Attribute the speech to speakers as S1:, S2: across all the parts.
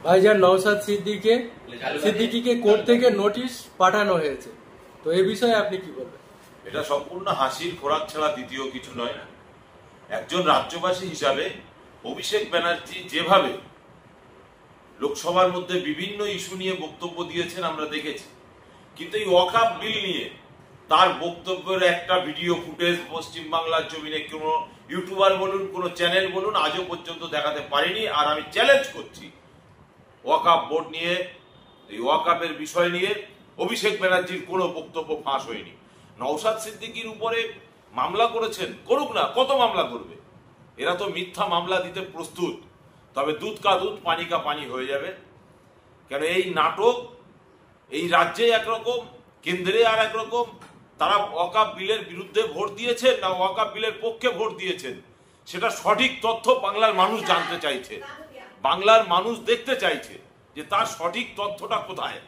S1: ভাইজান নওশাদ সিদ্দিকীকে কোর্ট থেকে নোটিশ পাঠানো হয়েছে, তো এই বিষয়ে আপনি কি বলবেন?
S2: এটা সম্পূর্ণ হাসির খোরাক ছাড়া দ্বিতীয় কিছু নয়। একজন রাজ্যবাসী হিসাবে অভিষেক ব্যানার্জি যেভাবে লোকসভার মধ্যে বিভিন্ন ইস্যু নিয়ে বক্তব্য দিয়েছেন আমরা দেখেছি, কিন্তু এই ওয়াকফ বিল নিয়ে তার বক্তব্যের একটা ভিডিও ফুটেজ পশ্চিমবাংলার জমিনে কোনো ইউটিউবার বলুন, কোনো চ্যানেল বলুন, আজও পর্যন্ত দেখাতে পারিনি। আর আমি চ্যালেঞ্জ করছি, ওয়াকফ বোর্ড নিয়ে, এই ওয়াকফের বিষয় নিয়ে অভিষেক ব্যানার্জির কোনো বক্তব্য ফাঁস হয়নি। নওশাদ সিদ্দিকীর উপরে মামলা করেছেন, করুক না, কত মামলা করবে? এরা তো মিথ্যা মামলা দিতে প্রস্তুত, তবে দুধ কা দুধ পানি কা পানি হয়ে যাবে। কেন এই নাটক এই রাজ্যে একরকম, কেন্দ্রে আর একরকম। তারা ওয়াকফ বিলের বিরুদ্ধে ভোট দিয়েছেন না ওয়াকফ বিলের পক্ষে ভোট দিয়েছেন, সেটা সঠিক তথ্য বাংলার মানুষ জানতে চাইছে, বাংলার মানুষ দেখতে চাইছে যে তার সঠিক তথ্যটা কোথায়।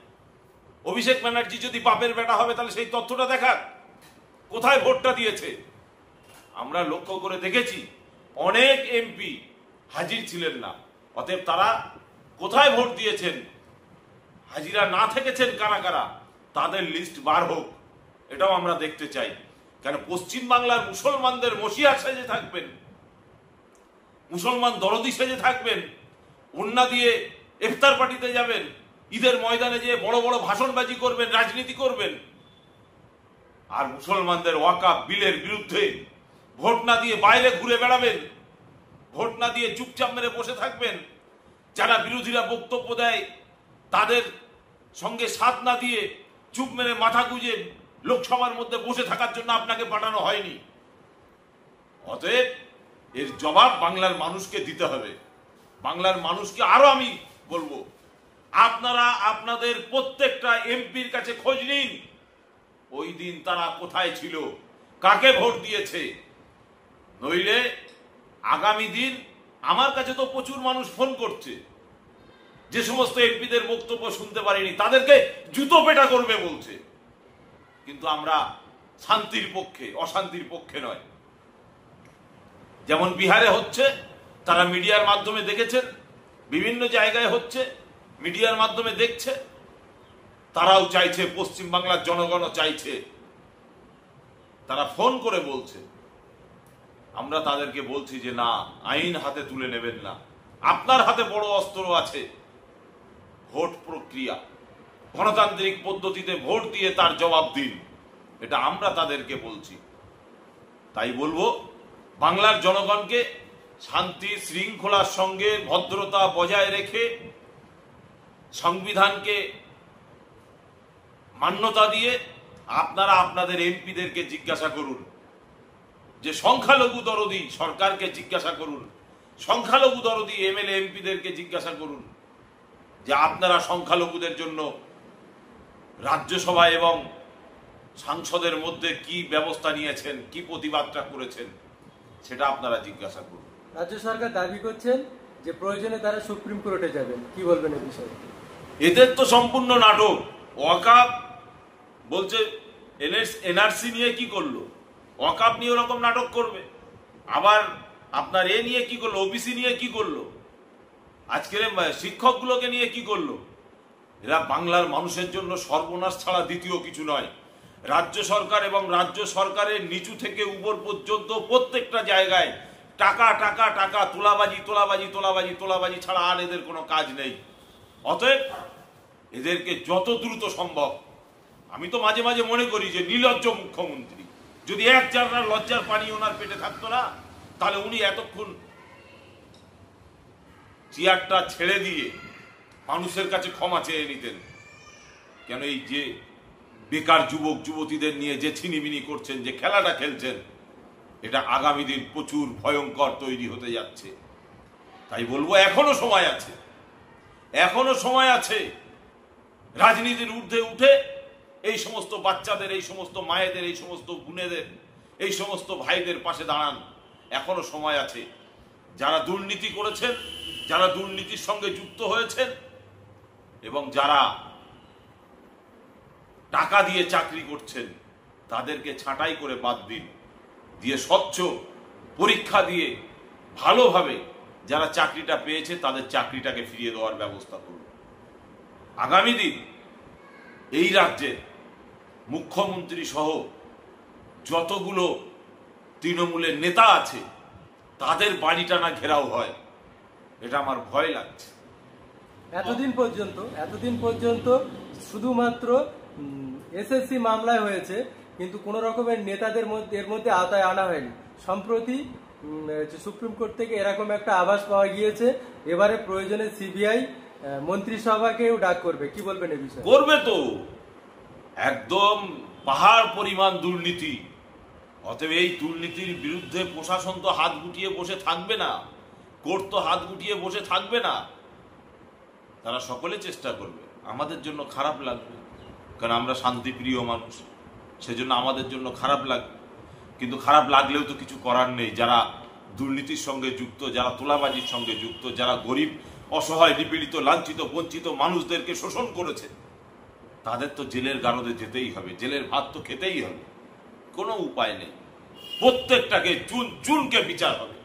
S2: অভিষেক ব্যানার্জি যদি বাপের বেটা হবে তাহলে সেই তথ্যটা দেখাক, কোথায় ভোটটা দিয়েছে। আমরা লক্ষ্য করে দেখেছি অনেক এমপি হাজির ছিলেন না, অতএব তারা কোথায় ভোট দিয়েছেন, হাজিরা না থেকেছেন কারা কারা, তাদের লিস্ট বার হোক, এটাও আমরা দেখতে চাই। কেন পশ্চিমবাংলার মুসলমানদের মসিয়া সেজে থাকবেন, মুসলমান দরদি সেজে থাকবেন, ওন্না দিয়ে ইফতার পার্টিতে যাবেন, ঈদের ময়দানে যে বড় বড় ভাষণবাজি করবেন, রাজনীতি করবেন, আর মুসলমানদের ওয়াকফ বিলের বিরুদ্ধে ভোট না দিয়ে বাইরে ঘুরে বেড়াবেন, ভোট না দিয়ে চুপচাপ মেরে বসে থাকবেন। যারা বিরোধীরা বক্তব্য দেয় তাদের সঙ্গে সাথ না দিয়ে চুপ মেরে মাথা গুঁজে লোকসভার মধ্যে বসে থাকার জন্য আপনাকে পাঠানো হয়নি। অতএব এর জবাব বাংলার মানুষকে দিতে হবে। বাংলার মানুষকে আরো আমি বলবো, আপনারা আপনাদের প্রত্যেকটা এমপির কাছে খোঁজ নিন, ওই দিন তারা কোথায় ছিল, কাকে ভোট দিয়েছে। নইলে আগামী দিন, আমার কাছে তো প্রচুর মানুষ ফোন করছে, যে সমস্ত এমপিদের বক্তব্য শুনতে পারিনি তাদেরকে জুতো পেটা করবে বলছে। কিন্তু আমরা শান্তির পক্ষে, অশান্তির পক্ষে নয়। যেমন বিহারে হচ্ছে, তারা মিডিয়ার মাধ্যমে দেখেছেন, বিভিন্ন জায়গায় হচ্ছে, মিডিয়ার মাধ্যমে দেখছে, তারাও চাইছে, পশ্চিমবাংলার জনগণও চাইছে, তারা ফোন করে বলছে। আমরা তাদেরকে বলছি যে না, আইন হাতে তুলে নেবেন না, আপনার হাতে বড় অস্ত্র আছে, ভোট প্রক্রিয়া, গণতান্ত্রিক পদ্ধতিতে ভোট দিয়ে তার জবাব দিন, এটা আমরা তাদেরকে বলছি। তাই বলবো, বাংলার জনগণকে শান্তি শৃঙ্খলার সঙ্গে ভদ্রতা বজায় রেখে সংবিধানকে মান্যতা দিয়ে আপনারা আপনাদের এমপিদেরকে জিজ্ঞাসা করুন, যে সংখ্যালঘু দরদি সরকারকে জিজ্ঞাসা করুন, সংখ্যালঘু দরদি এমএলএ এমপিদেরকে জিজ্ঞাসা করুন যে আপনারা সংখ্যালঘুদের জন্য রাজ্যসভা এবং সাংসদের মধ্যে কি ব্যবস্থা নিয়েছেন, কি প্রতিবাদটা করেছেন, সেটা আপনারা জিজ্ঞাসা করুন।
S1: রাজ্য সরকার দাবি করছেন যে প্রয়োজনে তারা সুপ্রিম কোর্টে যাবেন, কি বলবেন এই বিষয়ে?
S2: এদের তো সম্পূর্ণ নাটক। ওয়াকফ বলছে এনআরসি নিয়ে কি করলো, ওয়াকফ নিয়ে ওরকম নাটক করবে। আবার আপনার এ নিয়ে কি করলো, ওবিসি নিয়ে কি করলো, আজকের শিক্ষকগুলোকে নিয়ে কি করলো। এরা বাংলার মানুষের জন্য সর্বনাশ ছাড়া দ্বিতীয় কিছু নয়। রাজ্য সরকার এবং রাজ্য সরকারের নিচু থেকে উপর পর্যন্ত প্রত্যেকটা জায়গায় টাকা টাকা টাকা, তোলাবাজি তোলাবাজি তোলাবাজি তোলাবাজি ছাড়া আর এদের কোনো কাজ নেই। অতএব এদেরকে যত দ্রুত সম্ভব, আমি তো মাঝে মাঝে মনে করি যে নির্লজ্জ মুখ্যমন্ত্রী, যদি এক জায়গার লজ্জার পানি ওনার পেটে থাকতো না, তাহলে উনি এতক্ষণ চেয়ারটা ছেড়ে দিয়ে মানুষের কাছে ক্ষমা চেয়ে নিতেন। কেন এই যে বেকার যুবক যুবতীদের নিয়ে যে ছিনিমিনি করছেন, যে খেলাটা খেলছেন, এটা আগামী দিন প্রচুর ভয়ঙ্কর তৈরি হতে যাচ্ছে। তাই বলবো, এখনো সময় আছে, এখনো সময় আছে। রাজনীতির ঊর্ধ্বে উঠে এই সমস্ত বাচ্চাদের, এই সমস্ত মায়েদের, এই সমস্ত বোনেদের, এই সমস্ত ভাইদের পাশে দাঁড়ান, এখনো সময় আছে। যারা দুর্নীতি করেছেন, যারা দুর্নীতির সঙ্গে যুক্ত হয়েছেন এবং যারা টাকা দিয়ে চাকরি করছেন, তাদেরকে ছাঁটাই করে বাদ দিন, দিয়ে স্বচ্ছ পরীক্ষা দিয়ে ভালোভাবে যারা চাকরিটা পেয়েছে তাদের চাকরিটাকে ফিরিয়ে দেওয়ার ব্যবস্থা করুন। আগামী দিন এই রাজ্যে মুখ্যমন্ত্রী সহ যতগুলো তৃণমূলের নেতা আছে তাদের বাড়িটা না ঘেরাও হয়, এটা আমার ভয় লাগছে।
S1: এতদিন পর্যন্ত শুধুমাত্র এসএসসি মামলায় হয়েছে, কিন্তু কোন রকমের নেতাদের মধ্যে আওতায় আনা হয়নি। সম্প্রতি সুপ্রিম কোর্ট থেকে এরকম একটা আভাস পাওয়া গিয়েছে, এবারে প্রয়োজনে সিবিআই মন্ত্রিসভাকেও ডাক করবে। কি বলবেন এই বিষয়ে?
S2: করবে তো, একদম পাহাড় পরিমাণ দুর্নীতি। অতএব এই দুর্নীতির বিরুদ্ধে প্রশাসন তো হাত গুটিয়ে বসে থাকবে না, কোর্ট তো হাত গুটিয়ে বসে থাকবে না। তারা সকলে চেষ্টা করবে। আমাদের জন্য খারাপ লাগবে, কারণ আমরা শান্তিপ্রিয় মানুষ, সেজন্য আমাদের জন্য খারাপ লাগবে। কিন্তু খারাপ লাগলেও তো কিছু করার নেই। যারা দুর্নীতির সঙ্গে যুক্ত, যারা তোলাবাজির সঙ্গে যুক্ত, যারা গরিব, অসহায়, নিপীড়িত, লাঞ্ছিত, বঞ্চিত মানুষদেরকে শোষণ করেছে, তাদের তো জেলের গারদে যেতেই হবে, জেলের ভাত তো খেতেই হবে। কোনো উপায় নেই, প্রত্যেকটাকে চুনকে বিচার হবে।